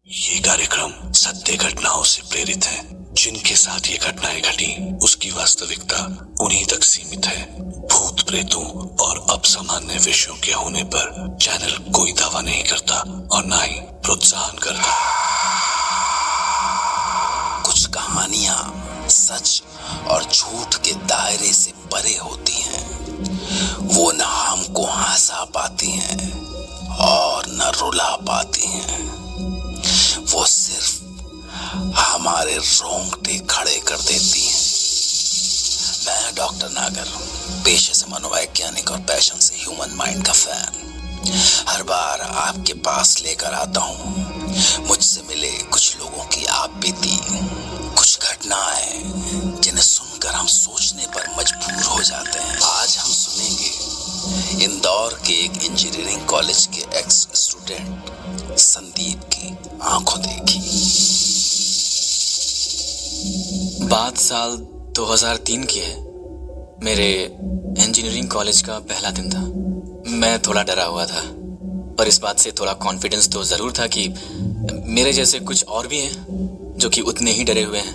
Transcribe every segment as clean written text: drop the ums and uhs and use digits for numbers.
ये कार्यक्रम सत्य घटनाओं से प्रेरित है। जिनके साथ ये घटनाएं घटी उसकी वास्तविकता उन्हीं तक सीमित है। भूत प्रेतों और असामान्य विषयों के होने पर चैनल कोई दावा नहीं करता और ना ही प्रोत्साहन करता। कुछ कहानियां सच और झूठ के दायरे से परे होती हैं। वो न हमको हंसा पाती हैं और न रुला पाती हैं। वो सिर्फ हमारे रोंगटे खड़े कर देती हैं। मैं डॉक्टर नागर, पेशे से मनोवैज्ञानिक और पैशन से ह्यूमन माइंड का फैन, हर बार आपके पास लेकर आता हूँ मुझसे मिले कुछ लोगों की आप बीती, कुछ घटनाएं जिन्हें सुनकर हम सोचने पर मजबूर हो जाते हैं। आज हम सुनेंगे इंदौर के एक इंजीनियरिंग कॉलेज के एक्स स्टूडेंट संदीप की आंखों देखी। बात साल 2003 की है। मेरे इंजीनियरिंग कॉलेज का पहला दिन था। मैं थोड़ा डरा हुआ था और इस बात से थोड़ा कॉन्फिडेंस तो ज़रूर था कि मेरे जैसे कुछ और भी हैं जो कि उतने ही डरे हुए हैं।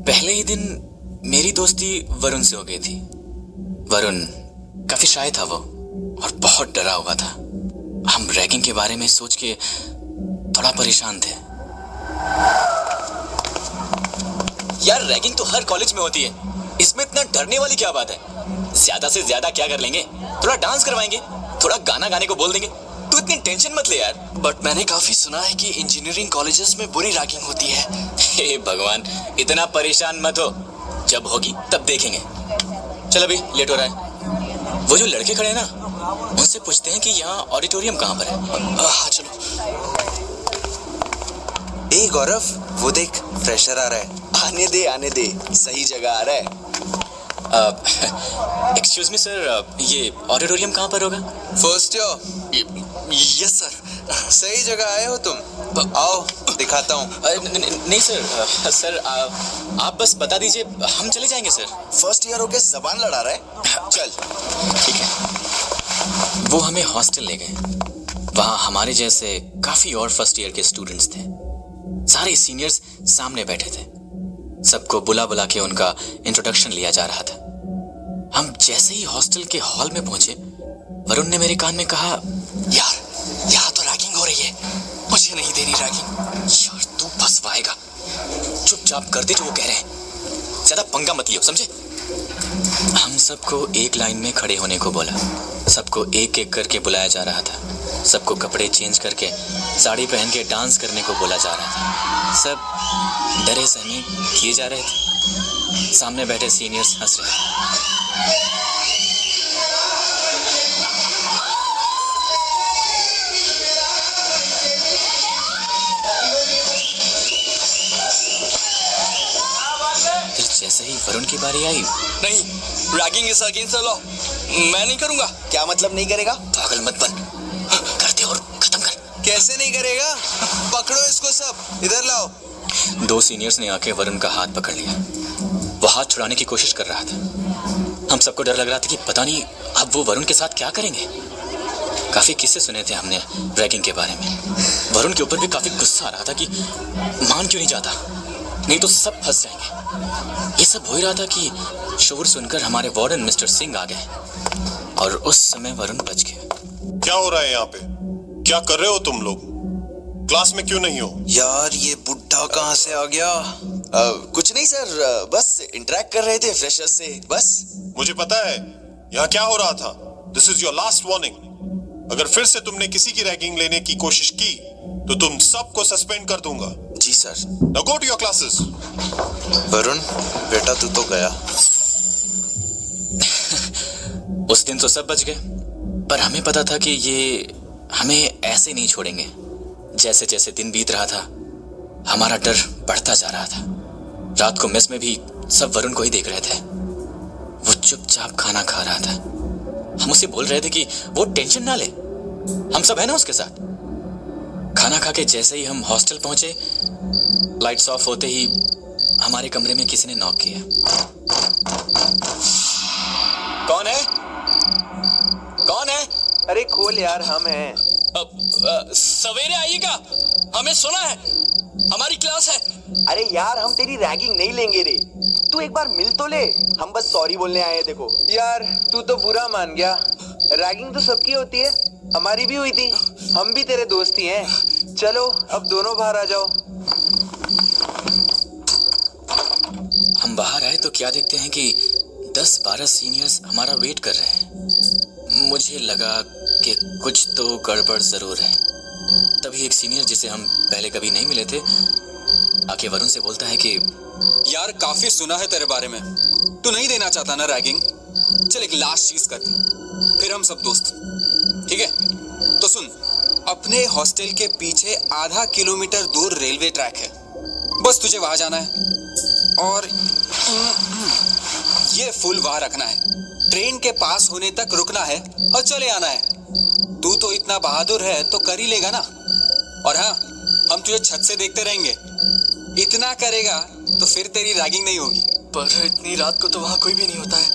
पहले ही दिन मेरी दोस्ती वरुण से हो गई थी। वरुण काफ़ी शाय था वो और बहुत डरा हुआ था। हम रैगिंग के बारे में सोच के थोड़ा परेशान थे। यार, रैगिंग तो हर कॉलेज में होती है, इसमें इतना डरने वाली क्या बात है? ज्यादा से ज्यादा क्या कर लेंगे? थोड़ा डांस करवाएंगे, थोड़ा गाना गाने को बोल देंगे। तू इतनी टेंशन मत ले यार। बट मैंने काफी सुना है कि इंजीनियरिंग कॉलेजेस में बुरी रैगिंग होती है। हे भगवान, इतना परेशान मत हो, जब होगी तब देखेंगे। चल, अभी लेट हो रहा है। वो जो लड़के खड़े हैं ना, उनसे पूछते हैं कि यहाँ ऑडिटोरियम कहाँ पर है। हाँ चलो। ए गौरव, वो देख फ्रेशर आ रहा है। आने दे, सही जगह आ रहा है। एक्सक्यूज मी सर, ये ऑडिटोरियम कहाँ पर होगा? First year. Yes sir. सही जगह आए हो तुम। आओ दिखाता हूँ। नहीं सर, सर आप बस बता दीजिए, हम चले जाएंगे सर। फर्स्ट ईयर होके जबान लड़ा रहा है। चल ठीक है। वो हमें हॉस्टल ले गए। वहाँ हमारे जैसे काफ़ी और फर्स्ट ईयर के स्टूडेंट्स थे। सारे सीनियर्स सामने बैठे थे। सबको बुला बुला के उनका इंट्रोडक्शन लिया जा रहा था। हम जैसे ही हॉस्टल के हॉल में पहुंचे, वरुण ने मेरे कान में कहा, यार, यहाँ तो रैगिंग हो रही है, मुझे नहीं देनी रैगिंग। यार तू फंसवाएगा, चुपचाप कर दे जो वो कह रहे हैं, ज्यादा पंगा मत लियो, समझे? हम सबको एक लाइन में खड़े होने को बोला। सबको एक एक करके बुलाया जा रहा था। सबको कपड़े चेंज करके साड़ी पहन के डांस करने को बोला जा रहा था। सब डरे सहमे किए जा रहे थे। सामने बैठे सीनियर्स हंस रहे थे। फिर जैसे ही वरुण की बारी आई, नहीं, ragging is against the law. मैं नहीं करूंगा। क्या मतलब नहीं करेगा? पागल मत बन, कर दे और खत्म कर। कैसे नहीं करेगा? पकड़ो इसको, सब इधर लाओ। दो सीनियर्स ने आके वरुण का हाथ पकड़ लिया। वो हाथ छुड़ाने की कोशिश कर रहा था। हम सबको डर लग रहा था कि पता नहीं अब वो वरुण के साथ क्या करेंगे। काफी किस्से सुने थे हमने रैगिंग के बारे में। वरुण के ऊपर भी काफी गुस्सा आ रहा था कि मान क्यों नहीं जाता, नहीं तो सब फंस जाएंगे। ये सब हो ही रहा था कि शोर सुनकर हमारे वार्डन मिस्टर सिंह आ गए और उस समय वरुण बच गया। क्या हो रहा है यहाँ पे? क्या कर रहे हो तुम लोग? क्लास में क्यों नहीं हो? यार ये बुढ़ा कहाँ से आ गया? कुछ नहीं सर, बस इंटरेक्ट कर रहे थे फ्रेशर्स से, बस। मुझे पता है यहाँ क्या हो रहा था। This is your last warning. अगर फिर से तुमने किसी की रैगिंग लेने की कोशिश की तो तुम सबको सस्पेंड कर दूंगा। जी sir. Now go to your classes. Varun बेटा, तू तो गया। उस दिन तो सब बच गए, पर हमें पता था कि ये हमें ऐसे नहीं छोड़ेंगे। जैसे जैसे दिन बीत रहा था, हमारा डर बढ़ता जा रहा था। रात को मेस में भी सब वरुण को ही देख रहे थे। वो चुपचाप खाना खा रहा था। हम उसे बोल रहे थे कि वो टेंशन ना ले, हम सब है ना उसके साथ। खाना खा के जैसे ही हम हॉस्टल पहुंचे, लाइट्स ऑफ होते ही हमारे कमरे में किसी ने नॉक किया। कौन है? कौन है? अरे खोल यार, हम हैं। सवेरे आइएगा, हमें सुना है, हमारी क्लास है। अरे यार हम तेरी रैगिंग नहीं लेंगे रे, तू एक बार मिल तो ले, हम बस सॉरी बोलने आए थे। देखो यार तू तो बुरा मान गया, रैगिंग तो सबकी होती है, हमारी भी हुई थी, हम भी तेरे दोस्त ही हैं। चलो अब दोनों बाहर आ जाओ। हम बाहर आए तो क्या देखते हैं कि 10-12 सीनियर्स हमारा वेट कर रहे हैं। मुझे लगा कि कुछ तो गड़बड़ जरूर है। तभी एक सीनियर जिसे हम पहले कभी नहीं मिले थे आके वरुण से बोलता है कि यार काफी सुना है तेरे बारे में, तू नहीं देना चाहता ना रैगिंग, चल एक लास्ट चीज करते फिर हम सब दोस्त, ठीक है? तो सुन, अपने हॉस्टल के पीछे आधा किलोमीटर दूर रेलवे ट्रैक है, बस तुझे वहां जाना है और ये फुल वहां रखना है, ट्रेन के पास होने तक रुकना है और चले आना है। तू तो इतना बहादुर है तो कर ही लेगा ना। और हाँ, हम तुझे छत से देखते रहेंगे, इतना करेगा तो फिर तेरी रैगिंग नहीं होगी। पर इतनी रात को तो वहाँ कोई भी नहीं होता है,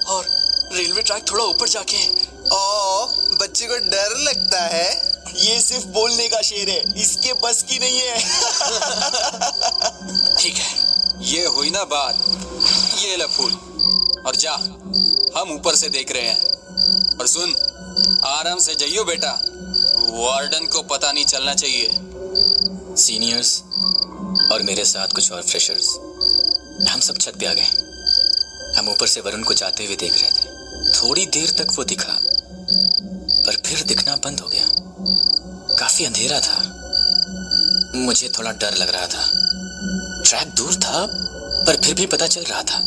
और रेलवे ट्रैक थोड़ा ऊपर जाके है। ओ बच्चे को डर लगता है, ये सिर्फ बोलने का शेर है, इसके बस की नहीं है। ठीक है, ये हुई ना बात, ये ले फूल और जा, हम ऊपर से देख रहे हैं। और सुन, आराम से जाइयो बेटा, वार्डन को पता नहीं चलना चाहिए। सीनियर्स और मेरे साथ कुछ और फ्रेशर्स, हम सब छत पे आ गए। हम ऊपर से वरुण को जाते हुए देख रहे थे। थोड़ी देर तक वो दिखा, पर फिर दिखना बंद हो गया। काफी अंधेरा था, मुझे थोड़ा डर लग रहा था। ट्रैक दूर था पर फिर भी पता चल रहा था।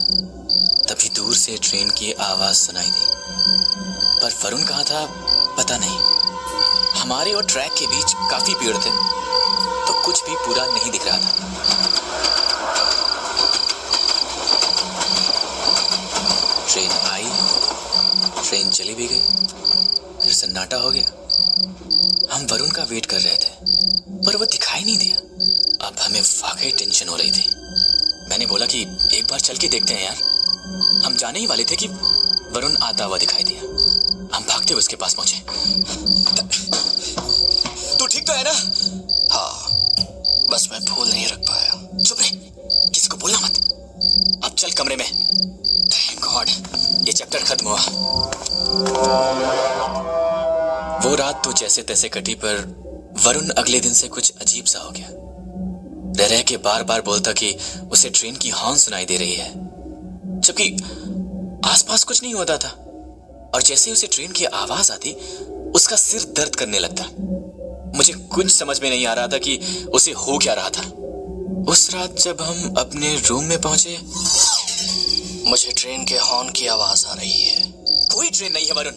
तभी दूर से ट्रेन की आवाज सुनाई दी, पर वरुण कहाँ था पता नहीं। हमारे और ट्रैक के बीच काफी पेड़ थे, तो कुछ भी पूरा नहीं दिख रहा था। ट्रेन आई, ट्रेन चली भी गई, फिर सन्नाटा हो गया। हम वरुण का वेट कर रहे थे, पर वो दिखाई नहीं दिया। अब हमें वाकई टेंशन हो रही थी। मैंने बोला कि एक बार चल के देखते हैं यार। हम जाने ही वाले थे कि वरुण आता हुआ दिखाई दिया। हम भागते हुए उसके पास पहुंचे। तू ठीक तो है ना? हाँ, बस मैं भूल नहीं रख पाया। चुप रहे, किसी को बोलना मत। अब चल कमरे में। थैंक गॉड, ये चैप्टर खत्म हुआ। वो रात तो जैसे तैसे कटी, पर वरुण अगले दिन से कुछ अजीब सा हो गया। रह के बार बार बोलता कि उसे ट्रेन की हॉर्न सुनाई दे रही है, जबकि आसपास कुछ नहीं होता था। और जैसे उसे ट्रेन की आवाज आती, उसका सिर दर्द करने लगता। मुझे कुछ समझ में नहीं आ रहा था कि उसे हो क्या रहा था। उस रात जब हम अपने रूम में पहुंचे, मुझे ट्रेन के हॉर्न की आवाज आ रही है। कोई ट्रेन नहीं है वरुण,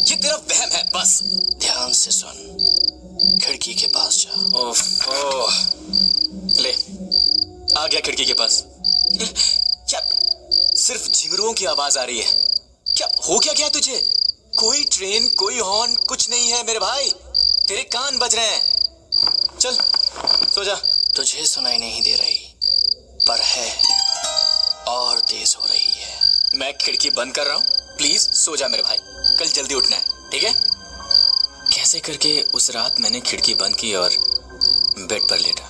ये तेरा वहम है बस। ध्यान से सुन, खिड़की के पास जा। ओह, ले आ गया खिड़की के पास। क्या सिर्फ झिंगुरों की आवाज आ रही है? क्या हो क्या गया तुझे? कोई ट्रेन, कोई हॉर्न, कुछ नहीं है मेरे भाई। तेरे कान बज रहे हैं। चल सो जा। तुझे सुनाई नहीं दे रही, पर है, और तेज हो रही है। मैं खिड़की बंद कर रहा हूँ, प्लीज सो जा मेरे भाई, कल जल्दी उठना है, ठीक है? कैसे करके उस रात मैंने खिड़की बंद की और बेड पर लेटा।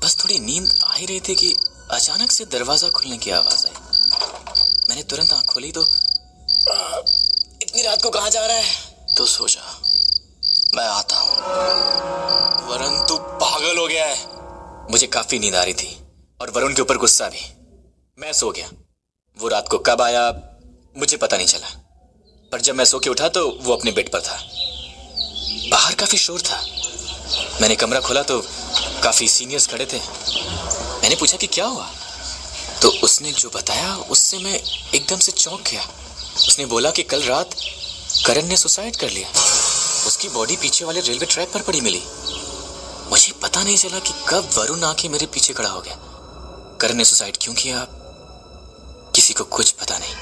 बस थोड़ी नींद आ ही रही थी कि अचानक से दरवाजा खुलने की आवाज आई। मैंने तुरंत आंख खोली तो इतनी रात को कहाँ जा रहा है? तू सो जा, मैं आता हूँ। वरुण तू पागल हो गया है। मुझे काफी नींद आ रही थी और वरुण के ऊपर गुस्सा भी। मैं सो गया। वो रात को कब आया मुझे पता नहीं चला, पर जब मैं सो के उठा तो वो अपने बेड पर था। बाहर काफी शोर था। मैंने कमरा खोला तो काफी सीनियर्स खड़े थे। मैंने पूछा कि क्या हुआ, तो उसने जो बताया उससे मैं एकदम से चौंक गया। उसने बोला कि कल रात करण ने सुसाइड कर लिया। उसकी बॉडी पीछे वाले रेलवे ट्रैक पर पड़ी मिली। मुझे पता नहीं चला कि कब वरुण आके मेरे पीछे खड़ा हो गया। करण ने सुसाइड क्यों किया किसी को कुछ पता नहीं।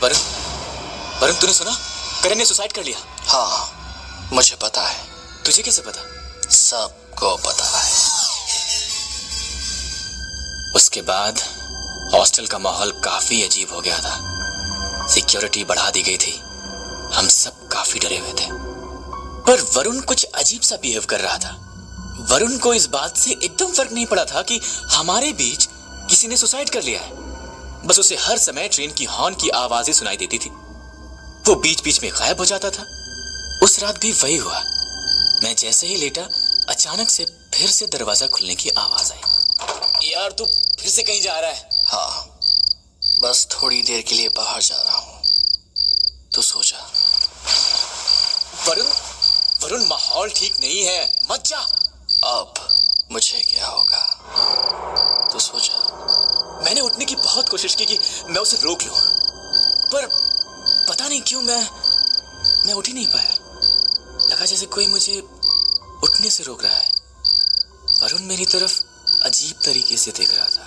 वरुण तूने सुना? करण ने सुसाइड कर लिया। हाँ, मुझे पता है। तुझे कैसे पता? सबको पता है। उसके बाद हॉस्टल का माहौल काफी अजीब हो गया था। सिक्योरिटी बढ़ा दी गई थी। हम सब काफी डरे हुए थे। पर वरुण कुछ अजीब सा बिहेव कर रहा था। वरुण को इस बात से एकदम फर्क नहीं पड़ा था कि हमारे बीच किसी ने सुसाइड कर लिया है। बस उसे हर समय ट्रेन की हॉर्न की आवाजें सुनाई देती थी। वो बीच बीच में गायब हो जाता था। उस रात भी वही हुआ। मैं जैसे ही लेटा, अचानक से फिर से दरवाजा खुलने की आवाज आई। यार तू फिर से कहीं जा रहा है? हाँ, बस थोड़ी देर के लिए बाहर जा रहा हूँ। तू सो जा। वरुण, वरुण माहौल ठीक नहीं है, मत जा। अब मुझे क्या होगा? तू सो जा। मैंने उठने की बहुत कोशिश की कि मैं उसे रोक लूं, पर पता नहीं क्यों मैं उठ ही नहीं पाया। लगा जैसे कोई मुझे उठने से रोक रहा है। वरुण मेरी तरफ अजीब तरीके से देख रहा था।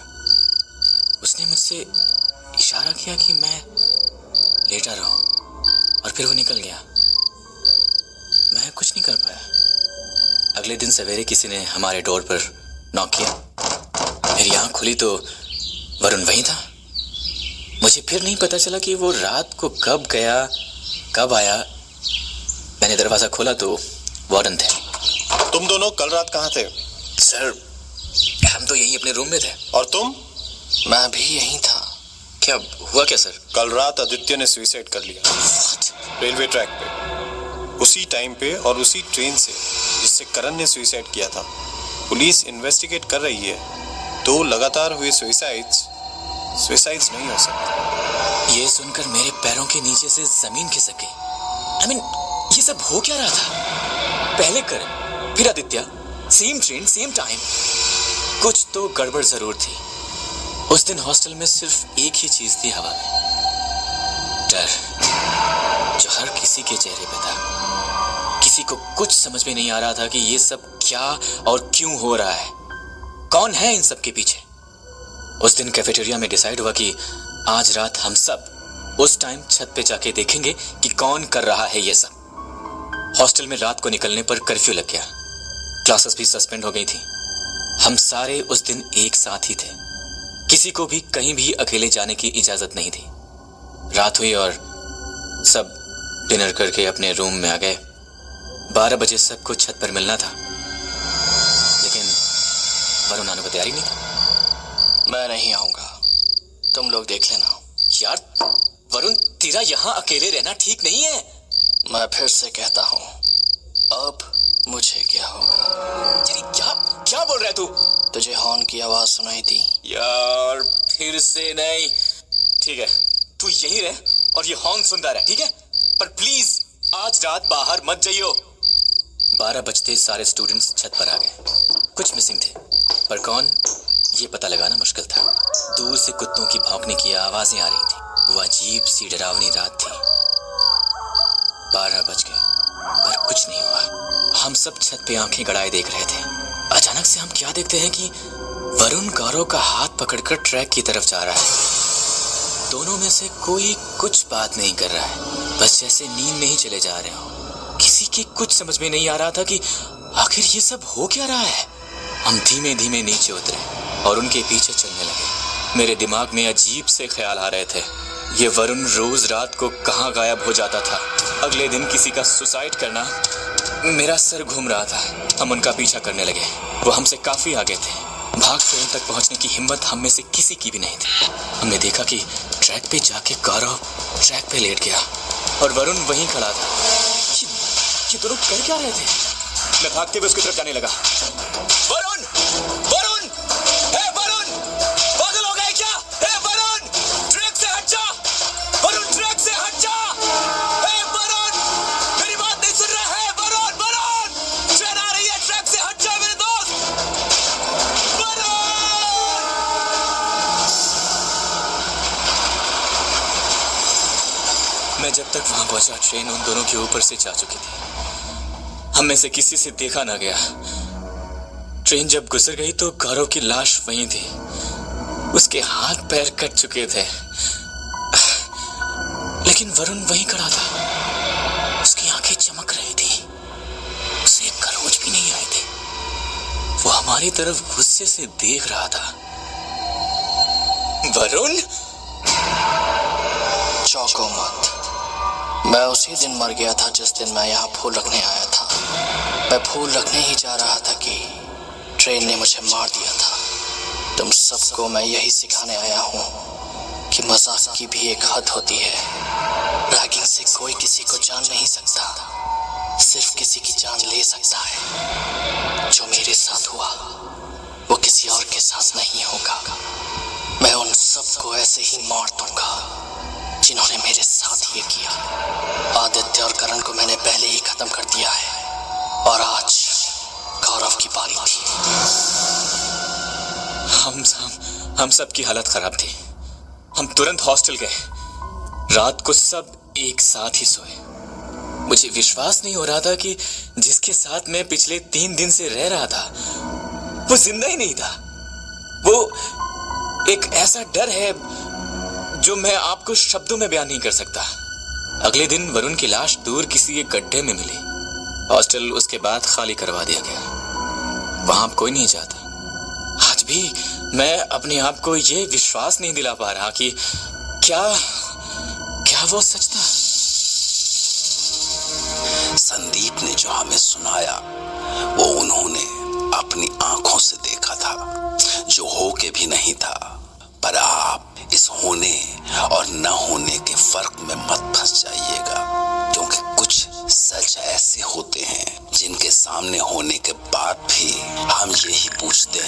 उसने मुझसे इशारा किया कि मैं लेटा रहूं, और फिर वो निकल गया। मैं कुछ नहीं कर पाया। अगले दिन सवेरे किसी ने हमारे डोर पर नॉक किया। मेरी आंख खुली तो वरुण वहीं था। मुझे फिर नहीं पता चला कि वो रात को कब गया, कब आया। मैंने दरवाजा खोला तो वार्डन थे। तुम दोनों कल रात कहाँ थे? सर, हम तो यहीं अपने रूम में थे। और तुम? मैं भी यहीं था। क्या हुआ क्या सर? कल रात आदित्य ने सुसाइड कर लिया। रेलवे ट्रैक पे, उसी टाइम पे और उसी ट्रेन से जिससे करण ने सुसाइड किया था। पुलिस इन्वेस्टिगेट कर रही है। 2 लगातार हुए सुसाइड्स नहीं हो सकते। ये सुनकर मेरे पैरों के नीचे से जमीन खिसक गई। ये सब हो क्या रहा था? पहले करण, फिर Aditya, same train, same time. कुछ तो गड़बड़ जरूर थी। उस दिन हॉस्टल में सिर्फ एक ही चीज थी हवा में, डर, जो हर किसी के चेहरे पे था। किसी को कुछ समझ में नहीं आ रहा था कि ये सब क्या और क्यों हो रहा है। कौन है इन सब के पीछे? उस दिन कैफेटेरिया में डिसाइड हुआ कि आज रात हम सब उस टाइम छत पे जाके देखेंगे कि कौन कर रहा है ये सब। हॉस्टल में रात को निकलने पर कर्फ्यू लग गया। क्लासेस भी सस्पेंड हो गई थी। हम सारे उस दिन एक साथ ही थे। किसी को भी कहीं भी अकेले जाने की इजाजत नहीं थी। रात हुई और सब डिनर करके अपने रूम में आ गए। 12 बजे सबको छत पर मिलना था, लेकिन वरुण आने को तैयार ही नहीं था। मैं नहीं आऊंगा, तुम लोग देख लेना। यार वरुण, तेरा यहाँ अकेले रहना ठीक नहीं है। मैं फिर से कहता हूँ, अब मुझे क्या होगा? क्या बोल रहा है तू? तुझे हॉर्न की आवाज सुनाई दी? यार फिर से नहीं। ठीक है, तू यहीं रह और ये हॉर्न सुनता रह, ठीक है? पर प्लीज आज रात बाहर मत जाइयो। 12 बजते सारे स्टूडेंट्स छत पर आ गए। कुछ मिसिंग थे, पर कौन ये पता लगाना मुश्किल था। दूर से कुत्तों की भौंकने की आवाजें आ रही थी। वो अजीब सी डरावनी रात थी। 12 बज गए पर कुछ नहीं हुआ। हम सब छत पे आंखें गड़ाए देख रहे थे। अचानक से हम क्या देखते हैं कि वरुण गौरव का हाथ पकड़कर ट्रैक की तरफ जा रहा है। दोनों में से कोई कुछ बात नहीं कर रहा है, बस जैसे नींद में ही चले जा रहे हो। किसी के कुछ समझ में नहीं आ रहा था कि आखिर ये सब हो क्या रहा है। हम धीमे धीमे नीचे उतरे और उनके पीछे चलने लगे। मेरे दिमाग में अजीब से ख्याल आ रहे थे। ये वरुण रोज रात को कहाँ गायब हो जाता था। अगले दिन किसी का सुसाइड करना। मेरा सर घूम रहा था। हम उनका पीछा करने लगे। वो हमसे काफी आगे थे। भाग ट्रेन तक पहुंचने की हिम्मत हम में से किसी की भी नहीं थी। हमने देखा कि ट्रैक पे जाके गौरव ट्रैक पे लेट गया और वरुण वहीं खड़ा था। ये दोनों कर क्या रहे थे? मैं भागते हुए उसकी तरफ जाने लगा। वरुण! वरुण! हे वरुण! पागल हो गए क्या? हे वरुण! ट्रैक से हट जा! वरुण, ट्रैक से हट जा! हे वरुण! मेरी बात नहीं सुन रहा है? वरुण! वरुण! ट्रेन आ रही है, ट्रैक से हट जा मेरे दोस्त! वरुण! मैं जब तक वहां पहुंचा, ट्रेन उन दोनों के ऊपर से जा चुकी थी। हम में से किसी से देखा ना गया। ट्रेन जब गुजर गई तो गौरव की लाश वहीं थी। उसके हाथ पैर कट चुके थे, लेकिन वरुण वहीं खड़ा था। उसकी आंखें चमक रही थी। उसे खरोच भी नहीं आए थे। वो हमारी तरफ गुस्से से देख रहा था। वरुण! चौंको मत। मैं उसी दिन मर गया था जिस दिन मैं यहाँ फूल रखने आया था। मैं फूल रखने ही जा रहा था कि ट्रेन ने मुझे मार दिया था। तुम सबको मैं यही सिखाने आया हूँ कि मजाक की भी एक हद होती है। रैगिंग से कोई किसी को जान नहीं सकता, सिर्फ किसी की जान ले सकता है। जो मेरे साथ हुआ वो किसी और के साथ नहीं होगा। मैं उन सबको ऐसे ही मार दूंगा जिन्होंने मेरे साथ ये किया। आदित्य और करण को मैंने पहले ही खत्म कर दिया है और आज गौरव की बारी थी। हम सब की हालत खराब थी। हम तुरंत हॉस्टल गए। रात को सब एक साथ ही सोए। मुझे विश्वास नहीं हो रहा था कि जिसके साथ मैं पिछले 3 दिन से रह रहा था वो जिंदा ही नहीं था। वो एक ऐसा डर है जो मैं आपको शब्दों में बयान नहीं कर सकता। अगले दिन वरुण की लाश दूर किसी एक गड्ढे में मिली। हॉस्टल उसके बाद खाली करवा दिया गया। वहां अब कोई नहीं जाता। आज भी मैं अपने आप को ये विश्वास नहीं दिला पा रहा कि क्या वो सच था। संदीप ने जो हमें सुनाया वो उन्होंने अपनी आंखों से देखा था, जो हो के भी नहीं था। पर आप इस होने और न होने के फर्क में मत फंस जाइएगा, क्योंकि कुछ सच ऐसे होते हैं जिनके सामने होने के बाद भी हम यही पूछते